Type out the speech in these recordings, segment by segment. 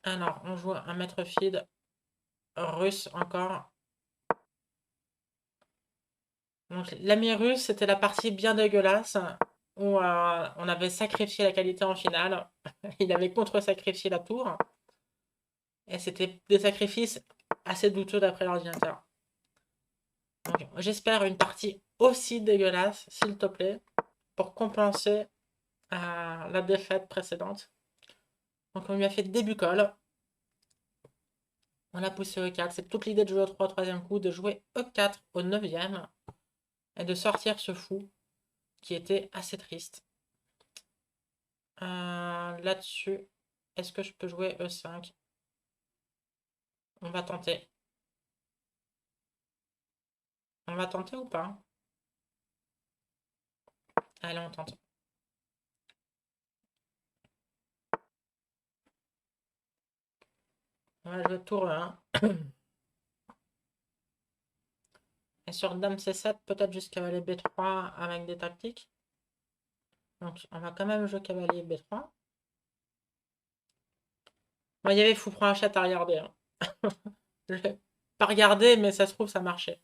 Alors, on joue un maître feed russe encore. Donc, l'ami russe, c'était la partie bien dégueulasse où on avait sacrifié la qualité en finale. Il avait contre-sacrifié la tour. Et c'était des sacrifices assez douteux d'après l'ordinateur. Donc, j'espère une partie aussi dégueulasse, s'il te plaît, pour compenser la défaite précédente. Donc, on lui a fait début call. On l'a poussé E4. C'est toute l'idée de jouer au 3 au troisième coup, de jouer E4 au 9e et de sortir ce fou qui était assez triste. Là-dessus, est-ce que je peux jouer E5? On va tenter. On va tenter ou pas? Allez, on tente. On va jouer tour E1. Et sur Dame C7, peut-être juste cavalier B3 avec des tactiques. Donc, on va quand même jouer cavalier B3. Bon, il y avait fou prend hachette à regarder, hein. Je l'ai pas regardé, mais ça se trouve, ça marchait.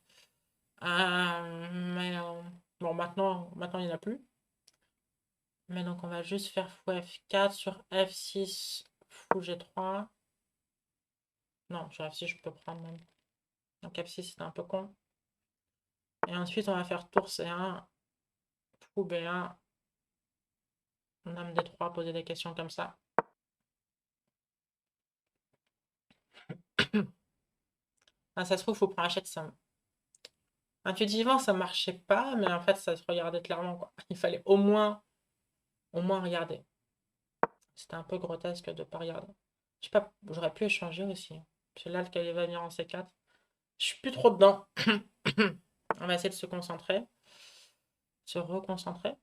Bon, maintenant il n'y en a plus. Mais donc, on va juste faire fou F4 sur F6, fou G3. Non, sur F6, je peux prendre même. Donc, F6, c'était un peu con. Et ensuite, on va faire tour C1, fou B1, dame D3, poser des questions comme ça. Ah, ça se trouve, fou prend hachette, ça. Intuitivement, ça marchait pas, mais en fait, ça se regardait clairement, quoi. Il fallait au moins regarder. C'était un peu grotesque de pas regarder. Je sais pas, j'aurais pu échanger aussi. Parce que là, le cavalier va venir en C4. Je suis plus trop dedans. On va essayer de se concentrer. Se reconcentrer.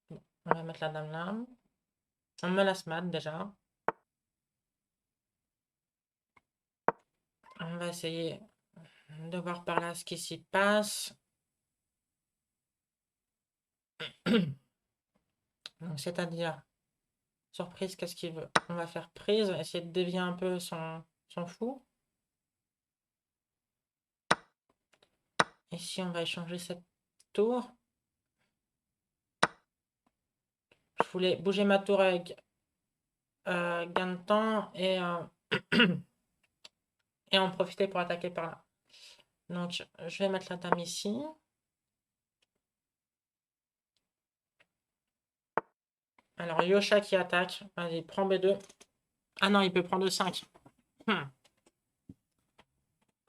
Bon, on va mettre la dame là. On me la mat déjà. On va essayer de voir par là ce qui s'y passe. Donc, c'est-à-dire, surprise, qu'est-ce qu'il veut? On va faire prise, essayer de dévier un peu son fou. Ici, on va échanger cette tour. Je voulais bouger ma tour avec gain de temps et en profiter pour attaquer par là. Donc, je vais mettre la dame ici. Alors, Yosha qui attaque. Vas-y, prend B2. Ah non, il peut prendre 5.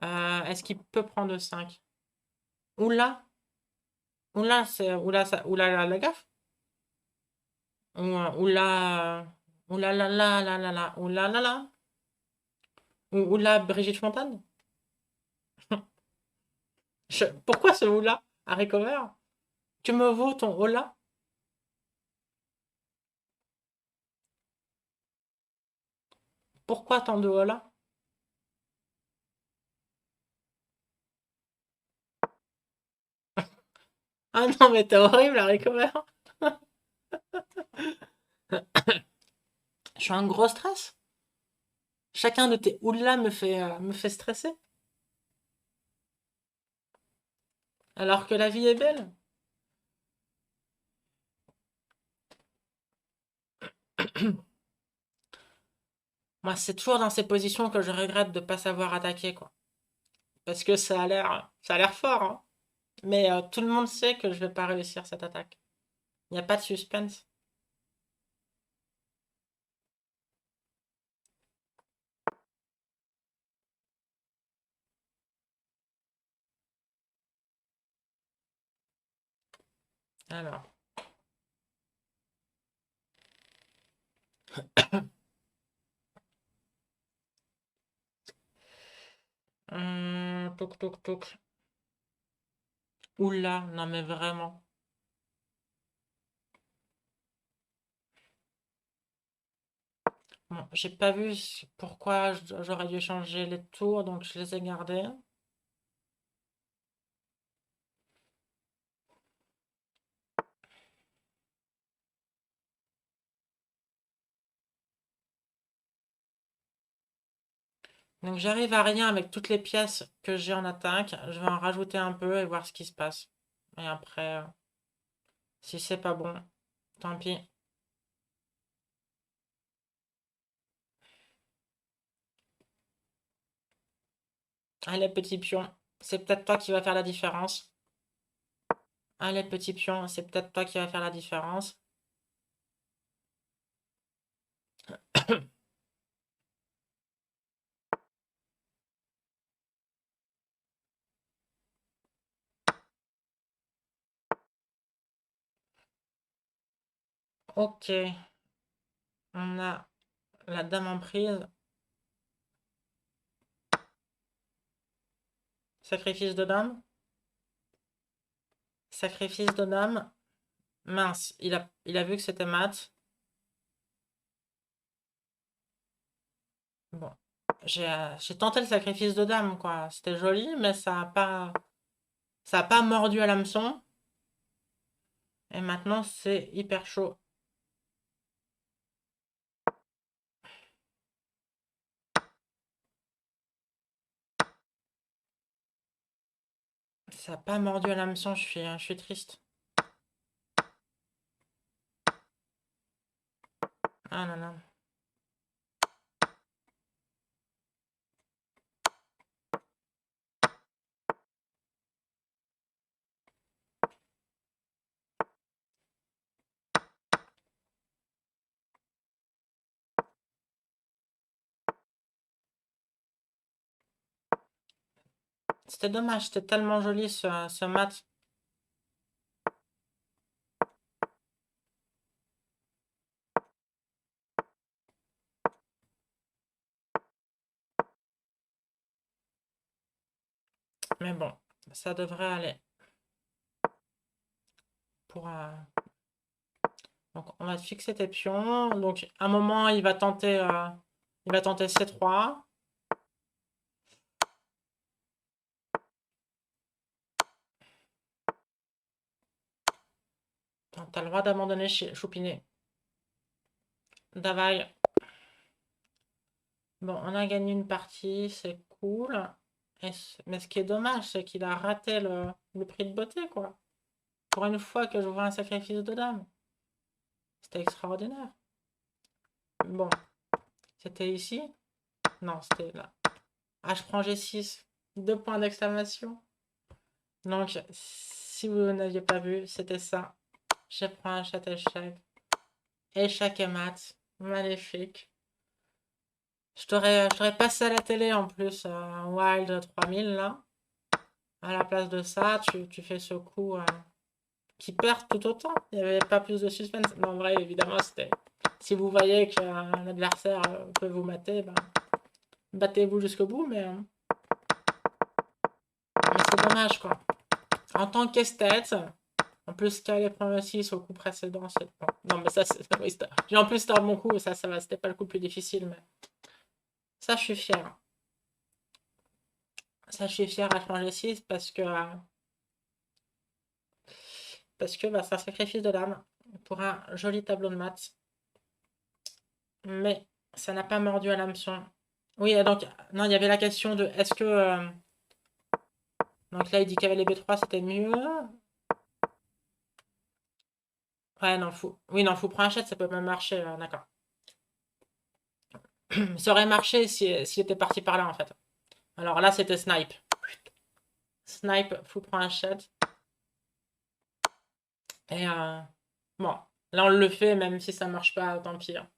Est-ce qu'il peut prendre 5? Oula, oula, c'est oula, oula la gaffe. Oula, oula la la la la la, oula la la. Oula Brigitte Fontaine. Pourquoi ce oula à recover? Tu me vaux ton oula? Pourquoi tant de oula? Ah non, mais t'es horrible à recover. Je suis un gros stress. Chacun de tes oula me fait stresser. Alors que la vie est belle. Moi, c'est toujours dans ces positions que je regrette de ne pas savoir attaquer, quoi. Parce que ça a l'air fort, hein. Mais tout le monde sait que je vais pas réussir cette attaque. Il n'y a pas de suspense. Alors. Toc, toc, toc. Oula, non mais vraiment. Bon, j'ai pas vu pourquoi j'aurais dû changer les tours, donc je les ai gardés. Donc j'arrive à rien avec toutes les pièces que j'ai en attaque. Je vais en rajouter un peu et voir ce qui se passe. Et après, si c'est pas bon, tant pis. Allez, petit pion, c'est peut-être toi qui va faire la différence. Allez, petit pion, c'est peut-être toi qui va faire la différence. Ok, on a la dame en prise. Sacrifice de dame. Sacrifice de dame. Mince, il a vu que c'était mat. Bon, j'ai tenté le sacrifice de dame, quoi. C'était joli, mais ça a pas mordu à l'hameçon. Et maintenant, c'est hyper chaud. Ça a pas mordu à l'hameçon, je suis triste. Ah non, non. C'était dommage, c'était tellement joli ce mat. Mais bon, ça devrait aller. Pour, donc, on va fixer tes pions. Donc, à un moment, il va tenter C3. T'as le droit d'abandonner Choupinet. Davai. Bon, on a gagné une partie, c'est cool. Mais ce qui est dommage, c'est qu'il a raté le prix de beauté, quoi. Pour une fois que je vois un sacrifice de dame. C'était extraordinaire. Bon, c'était ici? Non, c'était là. Ah, je prends G6. 2 points d'exclamation. Donc, si vous n'aviez pas vu, c'était ça. Je prends un chat échec. Échec et mat. Maléfique. Je t'aurais passé à la télé en plus, Wild 3000 là. À la place de ça, tu fais ce coup qui perd tout autant. Il n'y avait pas plus de suspense. Non, en vrai, évidemment, c'était. Si vous voyez qu'un adversaire peut vous mater, ben, battez-vous jusqu'au bout, mais c'est dommage quoi. En tant qu'esthète, en plus qu'elle les prend aussi au coup précédent, c'est bon. Non, mais ça, c'est. Oui, j'ai en plus c'était un bon coup, ça va, c'était pas le coup le plus difficile, mais ça, je suis fier. Ça, je suis fier à changer 6 parce que bah, c'est un sacrifice de l'âme pour un joli tableau de maths. Mais ça n'a pas mordu à l'hameçon. Oui, donc, non, il y avait la question de est-ce que. Donc là, il dit cavalier B3, c'était mieux. Ouais, non, fou. Oui, non, fou prend un chat, ça peut même marcher, d'accord. Ça aurait marché s'il était parti par là, en fait. Alors là, c'était snipe. Snipe, fou prend un chat. Et bon, là, on le fait, même si ça marche pas, tant pis, hein.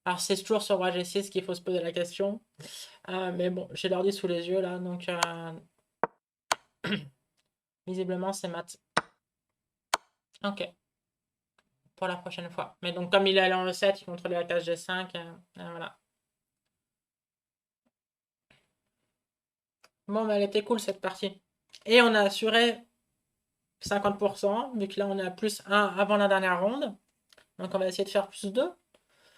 Alors, c'est toujours sur roi G6 qu'il faut se poser la question. Mais bon, j'ai l'ordi sous les yeux, là, donc visiblement, c'est mat. Ok, pour la prochaine fois. Mais donc, comme il est allé en E7, il contrôlait la case G5, voilà. Bon, bah, elle était cool, cette partie. Et on a assuré 50%, vu que là, on est à plus 1 avant la dernière ronde. Donc, on va essayer de faire plus 2.